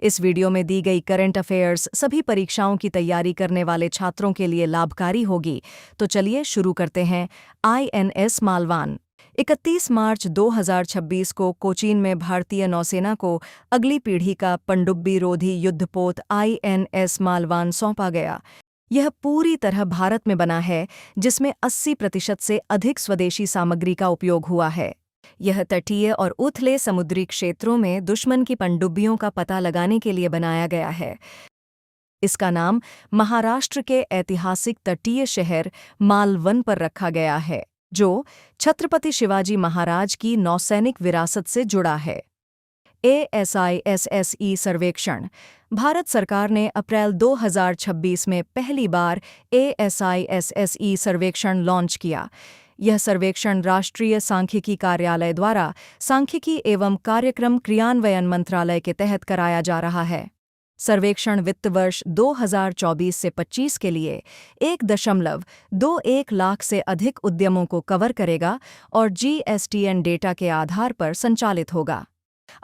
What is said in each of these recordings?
इस वीडियो में दी गई करंट अफेयर्स सभी परीक्षाओं की तैयारी करने वाले छात्रों के लिए लाभकारी होगी। तो चलिए शुरू करते हैं। INS मालवान 31 मार्च 2026 को कोचीन में भारतीय नौसेना को अगली पीढ़ी का पनडुब्बी रोधी युद्धपोत INS मालवान सौंपा गया। यह पूरी तरह भारत में बना है, जिसमें 80% से अधिक स्वदेशी सामग्री का उपयोग हुआ है। यह तटीय और उथले समुद्री क्षेत्रों में दुश्मन की पनडुब्बियों का पता लगाने के लिए बनाया गया है। इसका नाम महाराष्ट्र के ऐतिहासिक तटीय शहर मालवन पर रखा गया है, जो छत्रपति शिवाजी महाराज की नौसैनिक विरासत से जुड़ा है। ASISSE सर्वेक्षण। भारत सरकार ने अप्रैल 2026 में पहली बार ASISSE सर्वेक्षण लॉन्च किया। यह सर्वेक्षण राष्ट्रीय सांख्यिकी कार्यालय द्वारा सांख्यिकी एवं कार्यक्रम क्रियान्वयन मंत्रालय के तहत कराया जा रहा है। सर्वेक्षण वित्त वर्ष 2024 से 25 के लिए 1.21 लाख से अधिक उद्यमों को कवर करेगा और GSTN डेटा के आधार पर संचालित होगा।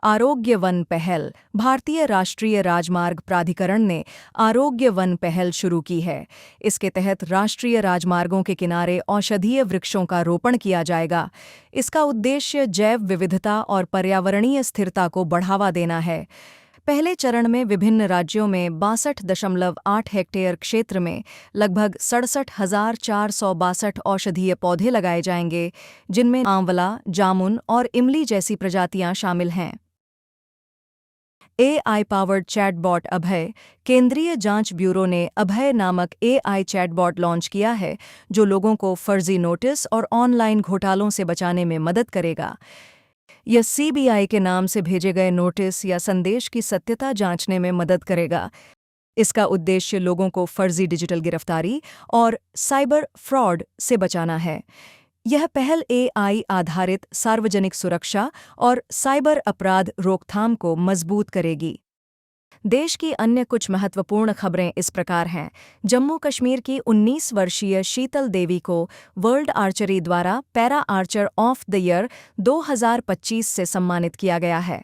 आरोग्य वन पहल। भारतीय राष्ट्रीय राजमार्ग प्राधिकरण ने आरोग्य वन पहल शुरू की है। इसके तहत राष्ट्रीय राजमार्गों के किनारे औषधीय वृक्षों का रोपण किया जाएगा। इसका उद्देश्य जैव विविधता और पर्यावरणीय स्थिरता को बढ़ावा देना है। पहले चरण में विभिन्न राज्यों में 62.8 हेक्टेयर क्षेत्र में लगभग 67,462 औषधीय पौधे लगाए जाएंगे, जिनमें आंवला, जामुन और इमली जैसी प्रजातियां शामिल हैं। AI पावर्ड चैटबॉट अभय। केंद्रीय जांच ब्यूरो ने अभय नामक AI चैटबॉट लॉन्च किया है, जो लोगों को फर्जी नोटिस और ऑनलाइन घोटालों से बचाने में मदद करेगा। यह CBI के नाम से भेजे गए नोटिस या संदेश की सत्यता जांचने में मदद करेगा। इसका उद्देश्य लोगों को फर्जी डिजिटल गिरफ्तारी और साइबर फ्रॉड से बचाना है। यह पहल AI आधारित सार्वजनिक सुरक्षा और साइबर अपराध रोकथाम को मजबूत करेगी। देश की अन्य कुछ महत्वपूर्ण खबरें इस प्रकार हैं। जम्मू कश्मीर की 19 वर्षीय शीतल देवी को वर्ल्ड आर्चरी द्वारा para Archer of the year 2025 से सम्मानित किया गया है।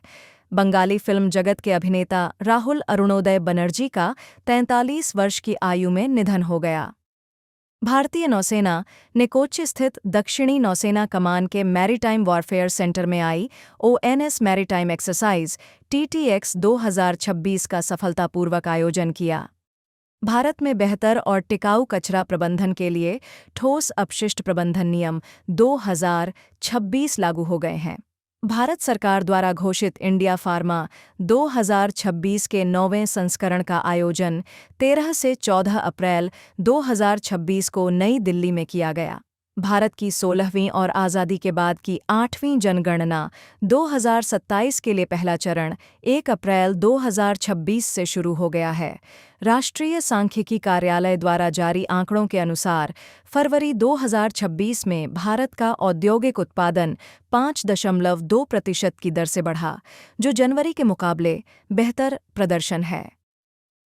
बंगाली फिल्म जगत के अभिनेता राहुल अरुणोदय बनर्जी का 43 वर्ष की आयु में निधन हो गया। भारतीय नौसेना ने कोच्चि स्थित दक्षिणी नौसेना कमान के मैरीटाइम वॉरफेयर सेंटर में ONS मैरीटाइम एक्सरसाइज TTX 2026 का सफलतापूर्वक आयोजन किया। भारत में बेहतर और टिकाऊ कचरा प्रबंधन के लिए ठोस अपशिष्ट प्रबंधन नियम 2026 लागू हो गए हैं। भारत सरकार द्वारा घोषित इंडिया फार्मा 2026 के 9वें संस्करण का आयोजन 13 से 14 अप्रैल 2026 को नई दिल्ली में किया गया। भारत की 16वीं और आज़ादी के बाद की 8वीं जनगणना 2027 के लिए पहला चरण 1 अप्रैल 2026 से शुरू हो गया है। राष्ट्रीय सांख्यिकी कार्यालय द्वारा जारी आंकड़ों के अनुसार फरवरी 2026 में भारत का औद्योगिक उत्पादन 5.2% की दर से बढ़ा, जो जनवरी के मुकाबले बेहतर प्रदर्शन है।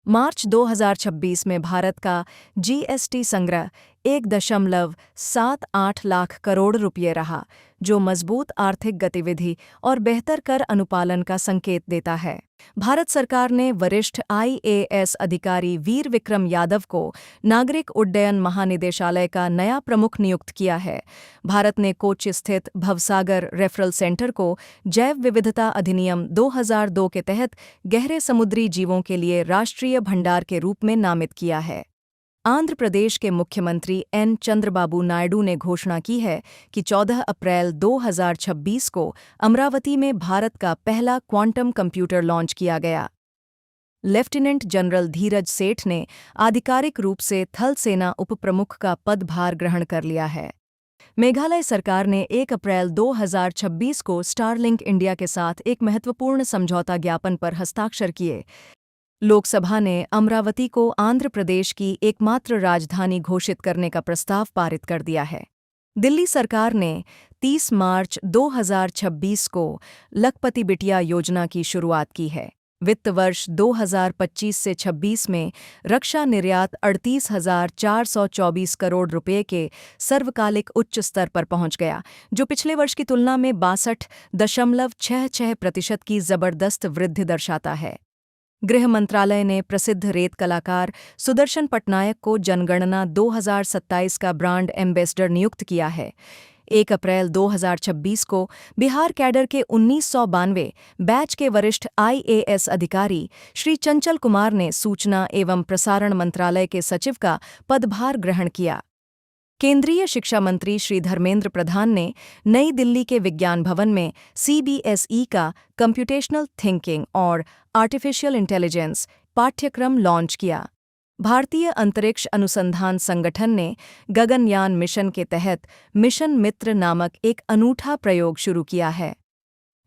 मार्च 2026 में भारत का GST संग्रह 1.78 लाख करोड़ रुपये रहा, जो मजबूत आर्थिक गतिविधि और बेहतर कर अनुपालन का संकेत देता है। भारत सरकार ने वरिष्ठ IAS अधिकारी वीर विक्रम यादव को नागरिक उड्डयन महानिदेशालय का नया प्रमुख नियुक्त किया है। भारत ने कोच्चि स्थित भवसागर रेफरल सेंटर को जैव विविधता अधिनियम 2002 के तहत गहरे समुद्री जीवों के लिए राष्ट्रीय भंडार के रूप में नामित किया है। आंध्र प्रदेश के मुख्यमंत्री N चंद्रबाबू नायडू ने घोषणा की है कि 14 अप्रैल 2026 को अमरावती में भारत का पहला क्वांटम कंप्यूटर लॉन्च किया गया। लेफ्टिनेंट जनरल धीरज सेठ ने आधिकारिक रूप से थल सेना उप प्रमुख का पदभार ग्रहण कर लिया है। मेघालय सरकार ने 1 अप्रैल 2026 को स्टारलिंक इंडिया के साथ एक महत्वपूर्ण समझौता ज्ञापन पर हस्ताक्षर किए। लोकसभा ने अमरावती को आंध्र प्रदेश की एकमात्र राजधानी घोषित करने का प्रस्ताव पारित कर दिया है। दिल्ली सरकार ने 30 मार्च 2026 को लखपति बिटिया योजना की शुरुआत की है। वित्त वर्ष 2025 से 26 में रक्षा निर्यात 38,424 करोड़ रुपए के सर्वकालिक उच्च स्तर पर पहुंच गया, जो पिछले वर्ष की तुलना में 62.66% की जबरदस्त वृद्धि दर्शाता है। गृह मंत्रालय ने प्रसिद्ध रेत कलाकार सुदर्शन पटनायक को जनगणना 2027 का ब्रांड एम्बेसडर नियुक्त किया है। 1 अप्रैल 2026 को बिहार कैडर के 1992 बैच के वरिष्ठ आईएएस अधिकारी श्री चंचल कुमार ने सूचना एवं प्रसारण मंत्रालय के सचिव का पदभार ग्रहण किया। केंद्रीय शिक्षा मंत्री श्री धर्मेंद्र प्रधान ने नई दिल्ली के विज्ञान भवन में सीबीएसई का कंप्यूटेशनल थिंकिंग और आर्टिफिशियल इंटेलिजेंस पाठ्यक्रम लॉन्च किया। भारतीय अंतरिक्ष अनुसंधान संगठन ने गगनयान मिशन के तहत मिशन मित्र नामक एक अनूठा प्रयोग शुरू किया है।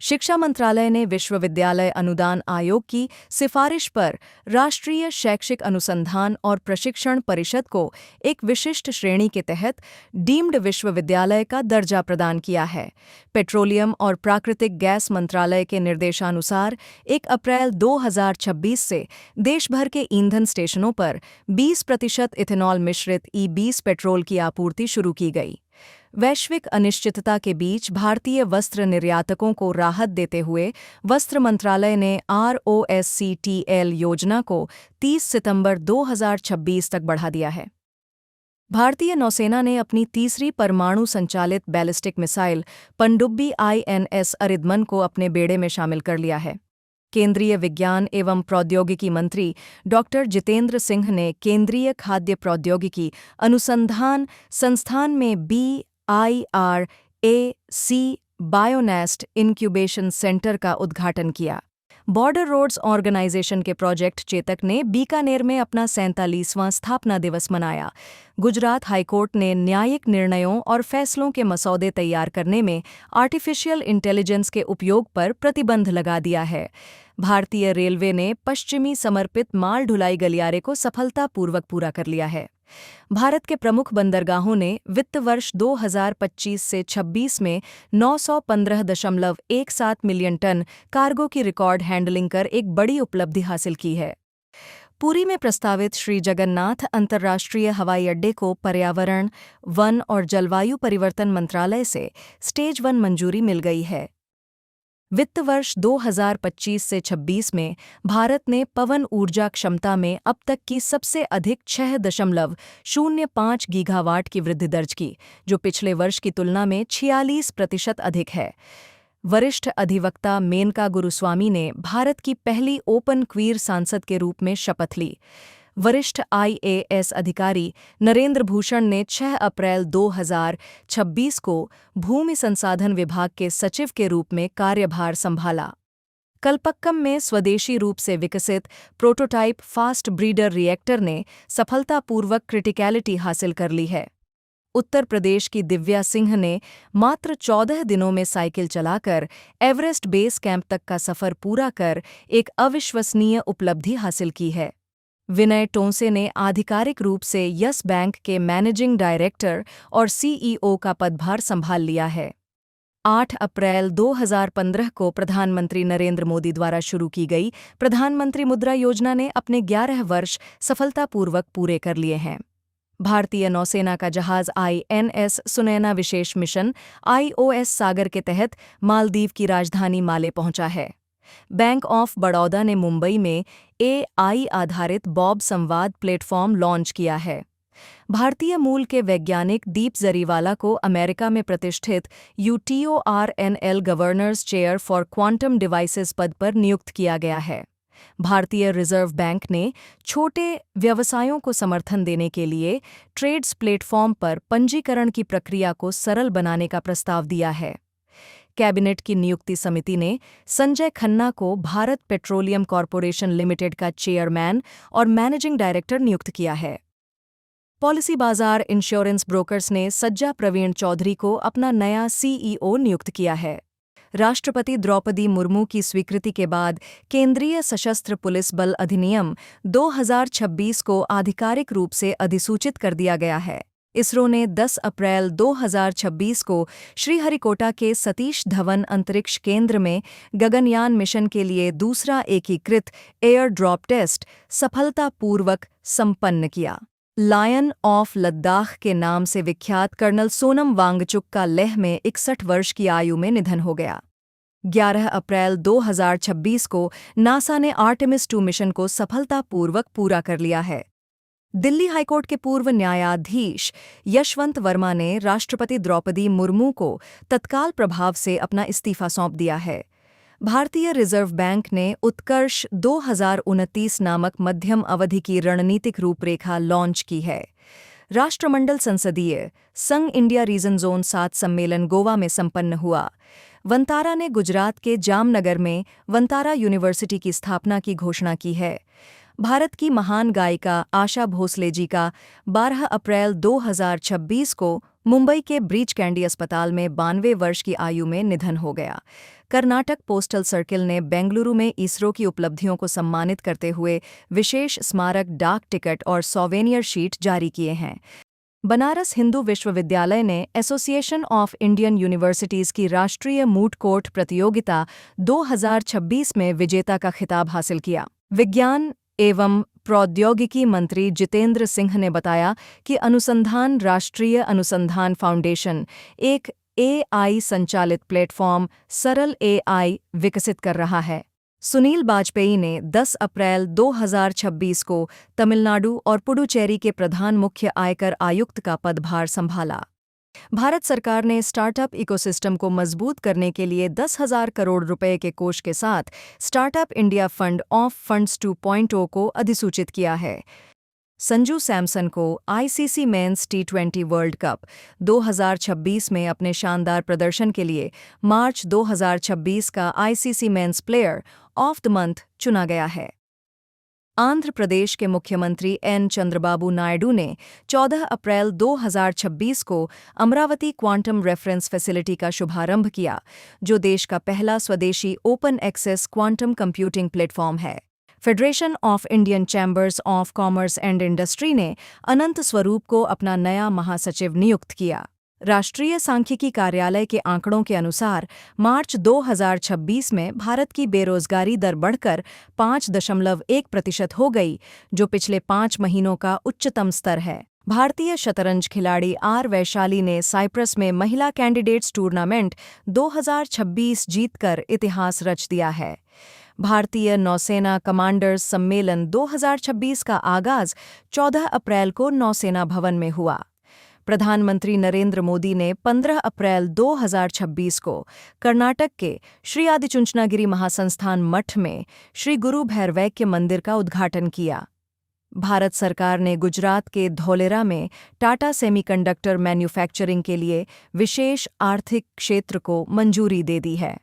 शिक्षा मंत्रालय ने विश्वविद्यालय अनुदान आयोग की सिफारिश पर राष्ट्रीय शैक्षिक अनुसंधान और प्रशिक्षण परिषद को एक विशिष्ट श्रेणी के तहत डीम्ड विश्वविद्यालय का दर्जा प्रदान किया है। पेट्रोलियम और प्राकृतिक गैस मंत्रालय के निर्देशानुसार 1 अप्रैल 2026 से देश भर के ईंधन स्टेशनों पर 20% इथेनॉल मिश्रित ई-20 पेट्रोल की आपूर्ति शुरू की गई। वैश्विक अनिश्चितता के बीच भारतीय वस्त्र निर्यातकों को राहत देते हुए वस्त्र मंत्रालय ने ROSCTL योजना को 30 सितंबर 2026 तक बढ़ा दिया है। भारतीय नौसेना ने अपनी तीसरी परमाणु संचालित बैलिस्टिक मिसाइल पनडुब्बी INS अरिदमन को अपने बेड़े में शामिल कर लिया है। केंद्रीय विज्ञान एवं प्रौद्योगिकी मंत्री डॉक्टर जितेंद्र सिंह ने केंद्रीय खाद्य प्रौद्योगिकी अनुसंधान संस्थान में BIRAC बायोनेस्ट इंक्यूबेशन सेंटर का उद्घाटन किया। बॉर्डर रोड्स ऑर्गेनाइजेशन के प्रोजेक्ट चेतक ने बीकानेर में अपना 47वां स्थापना दिवस मनाया। गुजरात हाईकोर्ट ने न्यायिक निर्णयों और फैसलों के मसौदे तैयार करने में आर्टिफिशियल इंटेलिजेंस के उपयोग पर प्रतिबंध लगा दिया है। भारतीय रेलवे ने पश्चिमी समर्पित माल ढुलाई गलियारे को सफलतापूर्वक पूरा कर लिया है। भारत के प्रमुख बंदरगाहों ने वित्त वर्ष 2025 से 26 में 915.17 मिलियन टन कार्गो की रिकॉर्ड हैंडलिंग कर एक बड़ी उपलब्धि हासिल की है। पुरी में प्रस्तावित श्री जगन्नाथ अंतर्राष्ट्रीय हवाई अड्डे को पर्यावरण, वन और जलवायु परिवर्तन मंत्रालय से स्टेज 1 मंजूरी मिल गई है। वित्त वर्ष 2025 से 26 में भारत ने पवन ऊर्जा क्षमता में अब तक की सबसे अधिक 6.05 गीगावाट की वृद्धि दर्ज की, जो पिछले वर्ष की तुलना में 46% अधिक है। वरिष्ठ अधिवक्ता मेनका गुरुस्वामी ने भारत की पहली ओपन क्वीर सांसद के रूप में शपथ ली। वरिष्ठ IAS अधिकारी नरेंद्र भूषण ने 6 अप्रैल 2026 को भूमि संसाधन विभाग के सचिव के रूप में कार्यभार संभाला। कलपक्कम में स्वदेशी रूप से विकसित प्रोटोटाइप फास्ट ब्रीडर रिएक्टर ने सफलतापूर्वक क्रिटिकैलिटी हासिल कर ली है। उत्तर प्रदेश की दिव्या सिंह ने मात्र 14 दिनों में साइकिल चलाकर एवरेस्ट बेस कैंप तक का सफर पूरा कर एक अविश्वसनीय उपलब्धि हासिल की है। विनय टोंसे ने आधिकारिक रूप से यस बैंक के मैनेजिंग डायरेक्टर और CEO का पदभार संभाल लिया है। 8 अप्रैल 2015 को प्रधानमंत्री नरेंद्र मोदी द्वारा शुरू की गई प्रधानमंत्री मुद्रा योजना ने अपने 11 वर्ष सफलतापूर्वक पूरे कर लिए हैं। भारतीय नौसेना का जहाज INS सुनैना विशेष मिशन IOS सागर के तहत मालदीव की राजधानी माले पहुंचा है। बैंक ऑफ बड़ौदा ने मुंबई में AI आधारित बॉब संवाद प्लेटफॉर्म लॉन्च किया है। भारतीय मूल के वैज्ञानिक दीप जरीवाला को अमेरिका में प्रतिष्ठित UTORNL governors chair for quantum devices पद पर नियुक्त किया गया है। भारतीय रिजर्व बैंक ने छोटे व्यवसायों को समर्थन देने के लिए ट्रेड्स प्लेटफॉर्म पर पंजीकरण की प्रक्रिया को सरल बनाने का प्रस्ताव दिया है। कैबिनेट की नियुक्ति समिति ने संजय खन्ना को भारत पेट्रोलियम कॉर्पोरेशन लिमिटेड का चेयरमैन और मैनेजिंग डायरेक्टर नियुक्त किया है। पॉलिसी बाजार इंश्योरेंस ब्रोकर्स ने सज्जा प्रवीण चौधरी को अपना नया CEO नियुक्त किया है। राष्ट्रपति द्रौपदी मुर्मू की स्वीकृति के बाद केंद्रीय सशस्त्र पुलिस बल अधिनियम 2026 को आधिकारिक रूप से अधिसूचित कर दिया गया है। इसरो ने 10 अप्रैल 2026 को श्रीहरिकोटा के सतीश धवन अंतरिक्ष केंद्र में गगनयान मिशन के लिए दूसरा एकीकृत एयर ड्रॉप टेस्ट सफलतापूर्वक संपन्न किया। लायन ऑफ लद्दाख के नाम से विख्यात कर्नल सोनम वांगचुक का लेह में 61 वर्ष की आयु में निधन हो गया। 11 अप्रैल 2026 को नासा ने आर्टेमिस 2 मिशन को सफलतापूर्वक पूरा कर लिया है। दिल्ली हाईकोर्ट के पूर्व न्यायाधीश यशवंत वर्मा ने राष्ट्रपति द्रौपदी मुर्मू को तत्काल प्रभाव से अपना इस्तीफा सौंप दिया है। भारतीय रिजर्व बैंक ने उत्कर्ष 2029 नामक मध्यम अवधि की रणनीतिक रूपरेखा लॉन्च की है। राष्ट्रमंडल संसदीय संघ इंडिया रीजन जोन 7 सम्मेलन गोवा में संपन्न हुआ। वंतारा ने गुजरात के जामनगर में वंतारा यूनिवर्सिटी की स्थापना की घोषणा की है। भारत की महान गायिका आशा भोसले जी का 12 अप्रैल 2026 को मुंबई के ब्रीच कैंडी अस्पताल में 92 वर्ष की आयु में निधन हो गया। कर्नाटक पोस्टल सर्किल ने बेंगलुरु में इसरो की उपलब्धियों को सम्मानित करते हुए विशेष स्मारक डाक टिकट और सॉवेनियर शीट जारी किए हैं। बनारस हिंदू विश्वविद्यालय ने एसोसिएशन ऑफ इंडियन यूनिवर्सिटीज़ की राष्ट्रीय मूट कोर्ट प्रतियोगिता 2026 में विजेता का खिताब हासिल किया। विज्ञान एवं प्रौद्योगिकी मंत्री जितेंद्र सिंह ने बताया कि अनुसंधान राष्ट्रीय अनुसंधान फाउंडेशन एक एआई संचालित प्लेटफॉर्म सरल एआई विकसित कर रहा है। सुनील वाजपेयी ने 10 अप्रैल 2026 को तमिलनाडु और पुडुचेरी के प्रधान मुख्य आयकर आयुक्त का पदभार संभाला। भारत सरकार ने स्टार्टअप इकोसिस्टम को मजबूत करने के लिए 10,000 करोड़ रुपए के कोष के साथ startup India fund of funds 2.0 को अधिसूचित किया है। संजू सैमसन को आईसीसी मेंस टी20 वर्ल्ड कप 2026 में अपने शानदार प्रदर्शन के लिए मार्च 2026 का ICC men's player of the month चुना गया है। आंध्र प्रदेश के मुख्यमंत्री एन चंद्रबाबू नायडू ने 14 अप्रैल 2026 को अमरावती क्वांटम रेफरेंस फैसिलिटी का शुभारंभ किया, जो देश का पहला स्वदेशी open access quantum computing platform है। Federation of Indian Chambers of Commerce and Industry ने अनंत स्वरूप को अपना नया महासचिव नियुक्त किया। राष्ट्रीय सांख्यिकी कार्यालय के आंकड़ों के अनुसार मार्च 2026 में भारत की बेरोजगारी दर बढ़कर 5.1% हो गई, जो पिछले 5 महीनों का उच्चतम स्तर है। भारतीय शतरंज खिलाड़ी आर वैशाली ने साइप्रस में महिला कैंडिडेट्स टूर्नामेंट 2026 जीतकर इतिहास रच दिया है। भारतीय नौसेना कमांडर्स सम्मेलन 2026 का आगाज 14 अप्रैल को नौसेना भवन में हुआ। प्रधानमंत्री नरेंद्र मोदी ने 15 अप्रैल 2026 को कर्नाटक के श्री आदिचुंचनागिरी महासंस्थान मठ में श्री गुरु भैरवैक्य मंदिर का उद्घाटन किया। भारत सरकार ने गुजरात के धौलेरा में टाटा सेमीकंडक्टर मैन्युफैक्चरिंग के लिए विशेष आर्थिक क्षेत्र को मंजूरी दे दी है।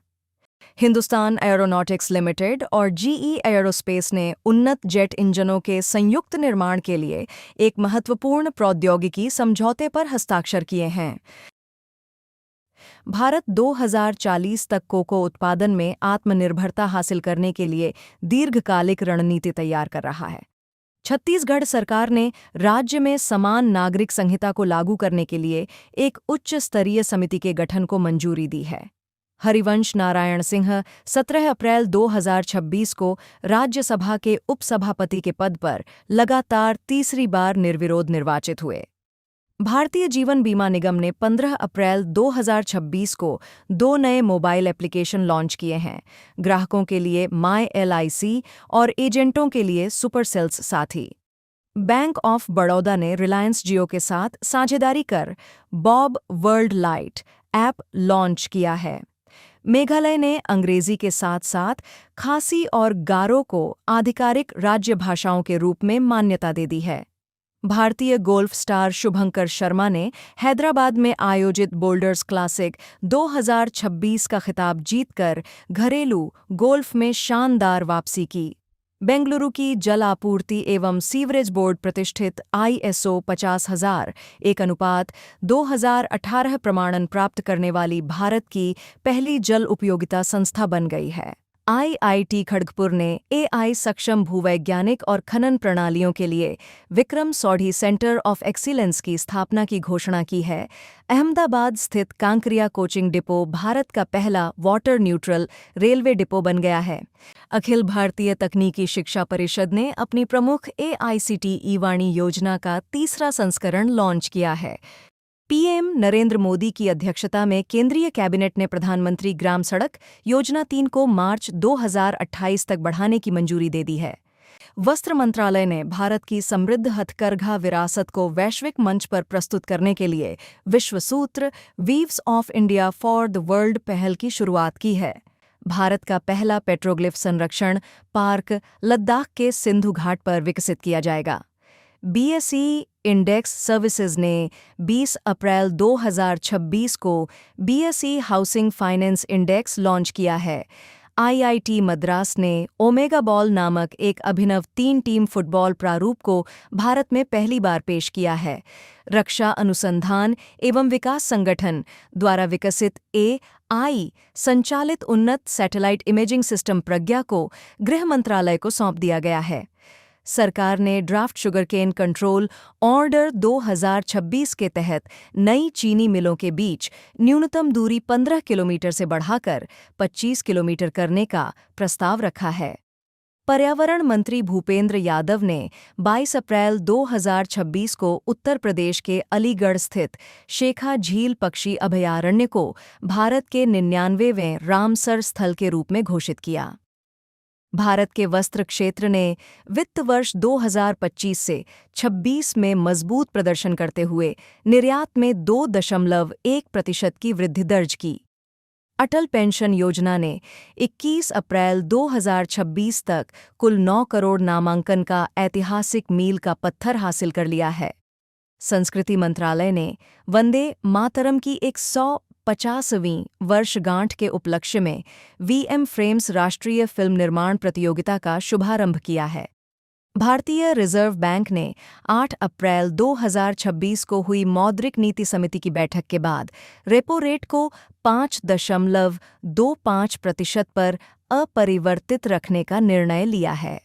हिंदुस्तान एरोनॉटिक्स लिमिटेड और जीई एरोस्पेस ने उन्नत जेट इंजनों के संयुक्त निर्माण के लिए एक महत्वपूर्ण प्रौद्योगिकी समझौते पर हस्ताक्षर किए हैं। भारत 2040 तक कोको उत्पादन में आत्मनिर्भरता हासिल करने के लिए दीर्घकालिक रणनीति तैयार कर रहा है। छत्तीसगढ़ सरकार ने राज्य में समान नागरिक संहिता को लागू करने के लिए एक उच्च स्तरीय समिति के गठन को मंजूरी दी है। हरिवंश नारायण सिंह 17 अप्रैल 2026 को राज्यसभा के उपसभापति के पद पर लगातार तीसरी बार निर्विरोध निर्वाचित हुए। भारतीय जीवन बीमा निगम ने 15 अप्रैल 2026 को 2 नए मोबाइल एप्लीकेशन लॉन्च किए हैं, ग्राहकों के लिए माई LIC और एजेंटों के लिए सुपर सेल्स साथी। बैंक ऑफ बड़ौदा ने रिलायंस जियो के साथ साझेदारी कर Bob world lite app launch किया है। मेघालय ने अंग्रेजी के साथ साथ खासी और गारो को आधिकारिक राज्य भाषाओं के रूप में मान्यता दे दी है। भारतीय गोल्फ स्टार शुभंकर शर्मा ने हैदराबाद में आयोजित बोल्डर्स क्लासिक 2026 का खिताब जीतकर घरेलू गोल्फ में शानदार वापसी की। बेंगलुरु की जल आपूर्ति एवं सीवरेज बोर्ड प्रतिष्ठित ISO 50,000 1:2018 प्रमाणन प्राप्त करने वाली भारत की पहली जल उपयोगिता संस्था बन गई है। IIT खड़गपुर ने AI सक्षम भूवैज्ञानिक और खनन प्रणालियों के लिए विक्रम सौढ़ी सेंटर ऑफ एक्सीलेंस की स्थापना की घोषणा की है। अहमदाबाद स्थित कांकरिया कोचिंग डिपो भारत का पहला वाटर न्यूट्रल रेलवे डिपो बन गया है। अखिल भारतीय तकनीकी शिक्षा परिषद ने अपनी प्रमुख AICTE वाणी योजना का तीसरा संस्करण लॉन्च किया है। पीएम नरेंद्र मोदी की अध्यक्षता में केंद्रीय कैबिनेट ने प्रधानमंत्री ग्राम सड़क योजना 3 को मार्च 2028 तक बढ़ाने की मंजूरी दे दी है। वस्त्र मंत्रालय ने भारत की समृद्ध हथकरघा विरासत को वैश्विक मंच पर प्रस्तुत करने के लिए विश्व सूत्र weaves of India for the world पहल की शुरुआत की है। भारत का पहला पेट्रोग्लिफ संरक्षण पार्क लद्दाख के सिंधु घाट पर विकसित किया जाएगा। बीएसई इंडेक्स सर्विसेज ने 20 अप्रैल 2026 को BSE housing finance index launch किया है। आईआईटी मद्रास ने ओमेगा बॉल नामक एक अभिनव 3 टीम फुटबॉल प्रारूप को भारत में पहली बार पेश किया है। रक्षा अनुसंधान एवं विकास संगठन द्वारा विकसित AI संचालित उन्नत सैटेलाइट इमेजिंग सिस्टम प्रज्ञा को गृह मंत्रालय को सौंप दिया गया है। सरकार ने ड्राफ्ट शुगरकेन कंट्रोल ऑर्डर 2026 के तहत नई चीनी मिलों के बीच न्यूनतम दूरी 15 किलोमीटर से बढ़ाकर 25 किलोमीटर करने का प्रस्ताव रखा है। पर्यावरण मंत्री भूपेंद्र यादव ने 22 अप्रैल 2026 को उत्तर प्रदेश के अलीगढ़ स्थित शेखा झील पक्षी अभयारण्य को भारत के 99वें रामसर स्थल के रूप में घोषित किया। भारत के वस्त्र क्षेत्र ने वित्त वर्ष 2025 से 26 में मजबूत प्रदर्शन करते हुए निर्यात में 2.1% की वृद्धि दर्ज की। अटल पेंशन योजना ने 21 अप्रैल 2026 तक कुल 9 करोड़ नामांकन का ऐतिहासिक मील का पत्थर हासिल कर लिया है। संस्कृति मंत्रालय ने वंदे मातरम की 150वीं वर्षगांठ के उपलक्ष्य में वीएम फ्रेम्स राष्ट्रीय फिल्म निर्माण प्रतियोगिता का शुभारंभ किया है। भारतीय रिजर्व बैंक ने 8 अप्रैल 2026 को हुई मौद्रिक नीति समिति की बैठक के बाद रेपो रेट को 5.25% पर अपरिवर्तित रखने का निर्णय लिया है।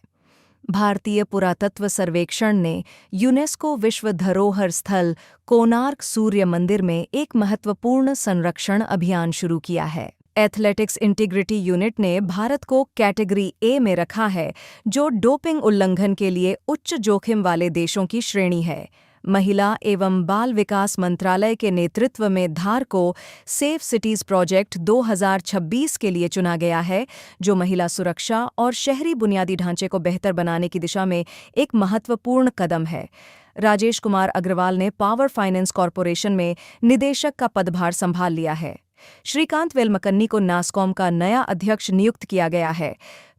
भारतीय पुरातत्व सर्वेक्षण ने यूनेस्को विश्व धरोहर स्थल कोणार्क सूर्य मंदिर में एक महत्वपूर्ण संरक्षण अभियान शुरू किया है। एथलेटिक्स इंटीग्रिटी यूनिट ने भारत को कैटेगरी ए में रखा है, जो डोपिंग उल्लंघन के लिए उच्च जोखिम वाले देशों की श्रेणी है। महिला एवं बाल विकास मंत्रालय के नेतृत्व में धार को सेफ सिटीज प्रोजेक्ट 2026 के लिए चुना गया है, जो महिला सुरक्षा और शहरी बुनियादी ढांचे को बेहतर बनाने की दिशा में एक महत्वपूर्ण कदम है। राजेश कुमार अग्रवाल ने पावर फाइनेंस कॉरपोरेशन में निदेशक का पदभार संभाल लिया है। श्रीकांत वेलमकन्नी को नास्कॉम का नया अध्यक्ष नियुक्त किया गया है।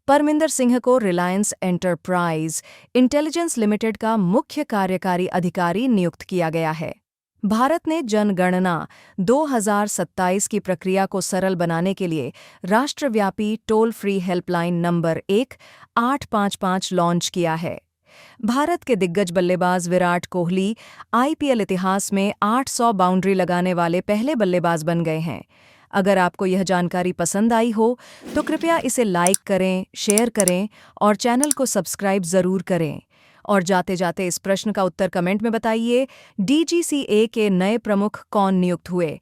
परमिंदर सिंह को रिलायंस एंटरप्राइज इंटेलिजेंस लिमिटेड का मुख्य कार्यकारी अधिकारी नियुक्त किया गया है। भारत ने जनगणना 2027 की प्रक्रिया को सरल बनाने के लिए राष्ट्रव्यापी toll free helpline number 1855 launch किया है। भारत के दिग्गज बल्लेबाज विराट कोहली आईपीएल इतिहास में 800 बाउंड्री लगाने वाले पहले बल्लेबाज बन गए हैं। अगर आपको यह जानकारी पसंद आई हो तो कृपया इसे लाइक करें, शेयर करें और चैनल को सब्सक्राइब ज़रूर करें। और जाते जाते इस प्रश्न का उत्तर कमेंट में बताइए, डीजीसीए के नए प्रमुख कौन नियुक्त हुए?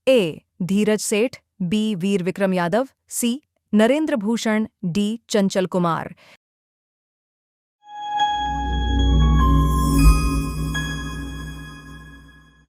ए. धीरज सेठ, बी. वीर विक्रम यादव, सी. नरेंद्र भूषण, डी. चंचल कुमार।